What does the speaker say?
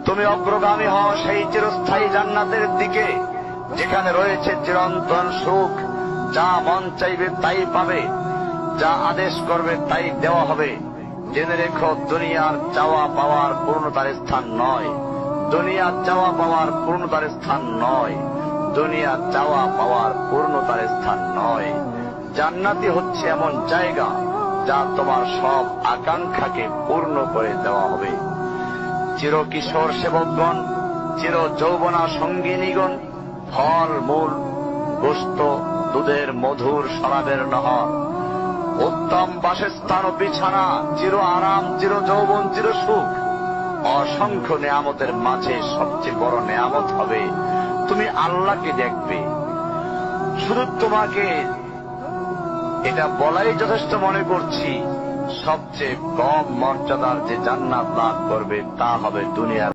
তুমি অগ্রগামী হও সেই চিরস্থায়ী জান্নাতের দিকে, যেখানে রয়েছে চিরন্তন সুখ। যা মন চাইবে তাই পাবে, যা আদেশ করবে তাই দেওয়া হবে। জেনে রেখো, দুনিয়ার চাওয়া পাওয়ার পূর্ণতার স্থান নয়। দুনিয়ার চাওয়া পাওয়ার পূর্ণতার স্থান নয়। দুনিয়ার চাওয়া পাওয়ার পূর্ণতার স্থান নয়। জান্নাতি হচ্ছে এমন জায়গা যা তোমার সব আকাঙ্ক্ষাকে পূর্ণ করে দেওয়া হবে। চির কিশোর সেবকগণ, চির যৌবনা সঙ্গিনীগণ, ফল মূল, গোস্ত, দুধের মধুর শরাবের নহর, উত্তম বাসস্থান ও বিছানা, চির আরাম, চির যৌবন, চির সুখ, অসংখ্য নেয়ামতের মাঝে সবচেয়ে বড় নেয়ামত হবে তুমি আল্লাহকে দেখবে। শুধু তোমাকে এটা বলাই যথেষ্ট মনে করছি, সবচেয়ে কম মর্যাদার যে জান্নাত লাভ করবে তা হবে দুনিয়ার